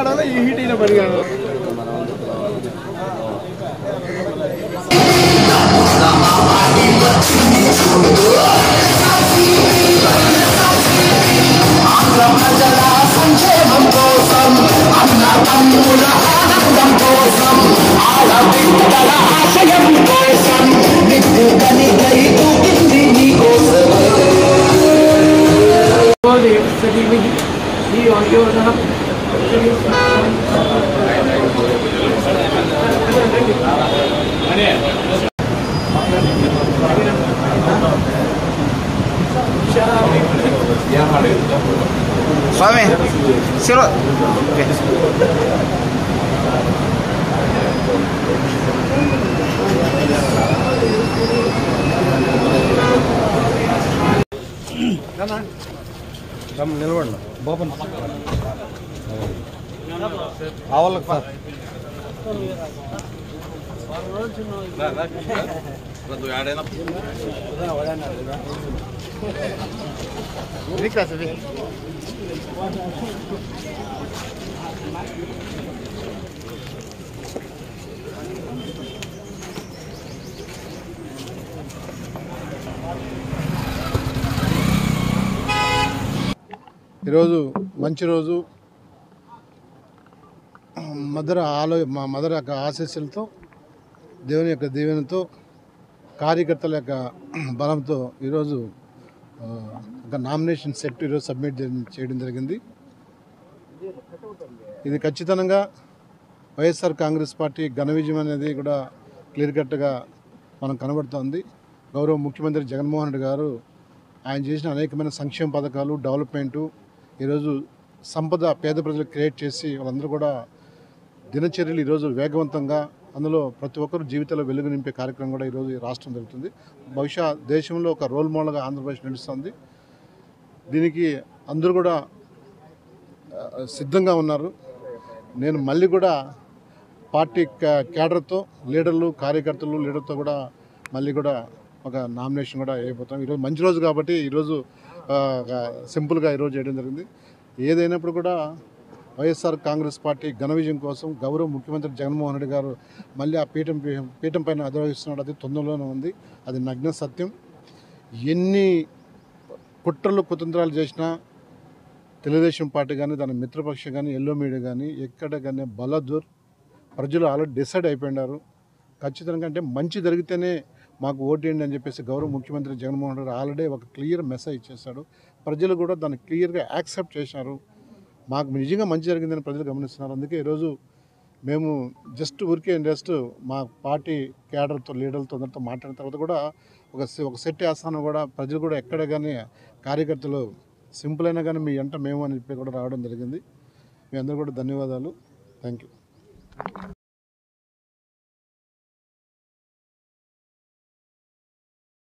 ఆడాలి ఈ హీట్ అయిన పని కాదు. సంక్షేమం కోసం అన్నదమ్ముల ఆనందం కోసం ఆడబిడ్డల ఆశయం కోసం నిద్దుకని దయతూకింది నీ కోసం. Suami, silo. Oke. Kamu నిలబడండి బాబు ఆవలకు సార్ ఈరోజు మంచి రోజు. మా మదర్ యొక్క ఆశీస్సులతో, దేవుని యొక్క దీవెనతో, కార్యకర్తల యొక్క బలంతో ఈరోజు ఒక నామినేషన్ సెట్ ఈరోజు సబ్మిట్ చేయడం జరిగింది. ఇది ఖచ్చితంగా వైఎస్ఆర్ కాంగ్రెస్ పార్టీ ఘన విజయం అనేది కూడా క్లియర్ కట్గా మనం కనబడుతోంది. గౌరవ ముఖ్యమంత్రి జగన్మోహన్ రెడ్డి గారు ఆయన చేసిన అనేకమైన సంక్షేమ పథకాలు, డెవలప్మెంటు, ఈరోజు సంపద పేద ప్రజలకు క్రియేట్ చేసి వాళ్ళందరూ కూడా దినచర్యలు ఈరోజు వేగవంతంగా, అందులో ప్రతి ఒక్కరు జీవితంలో వెలుగు నింపే కార్యక్రమం కూడా ఈరోజు ఈ రాష్ట్రం జరుగుతుంది. బహుశా దేశంలో ఒక రోల్ మోడల్గా ఆంధ్రప్రదేశ్ నడుస్తుంది. దీనికి అందరూ కూడా సిద్ధంగా ఉన్నారు. నేను మళ్ళీ కూడా పార్టీ క్యాడర్తో, లీడర్లు, కార్యకర్తలు, లీడర్తో కూడా మళ్ళీ కూడా ఒక నామినేషన్ కూడా అయిపోతాం. ఈరోజు మంచి రోజు కాబట్టి ఈరోజు సింపుల్గా ఈరోజు చేయడం జరిగింది. ఏదైనప్పుడు కూడా వైఎస్ఆర్ కాంగ్రెస్ పార్టీ ఘన విజయం కోసం గౌరవ ముఖ్యమంత్రి జగన్మోహన్ రెడ్డి గారు మళ్ళీ ఆ పీఠం పైన అధిరోహిస్తున్నాడు. అది తొందరలోనే ఉంది. అది నగ్న సత్యం. ఎన్ని కుట్రలు కుతంత్రాలు చేసినా తెలుగుదేశం పార్టీ కానీ, దాని మిత్రపక్షం కానీ, ఎల్లో మీడియా కానీ, ఎక్కడ కానీ బలదూర్ ప్రజలు ఆల్రెడీ డిసైడ్ అయిపోయినారు. ఖచ్చితంగా అంటే మంచి జరిగితేనే మాకు ఓటేయండి అని చెప్పేసి గౌరవ ముఖ్యమంత్రి జగన్మోహన్ రెడ్డి ఆల్రెడీ ఒక క్లియర్ మెసేజ్ ఇచ్చేశాడు. ప్రజలు కూడా దాన్ని క్లియర్గా యాక్సెప్ట్ చేశారు. మాకు నిజంగా మంచి జరిగిందని ప్రజలు గమనిస్తున్నారు. అందుకే ఈరోజు మేము జస్ట్ మా పార్టీ క్యాడర్తో, లీడర్లతో అందరితో మాట్లాడిన తర్వాత కూడా ఒక సెట్ వేస్తాను కూడా ప్రజలు కూడా ఎక్కడ కానీ కార్యకర్తలు సింపుల్ అయినా కానీ మీ వెంట మేము అని చెప్పి కూడా రావడం జరిగింది. మీ అందరూ కూడా ధన్యవాదాలు. Thank you.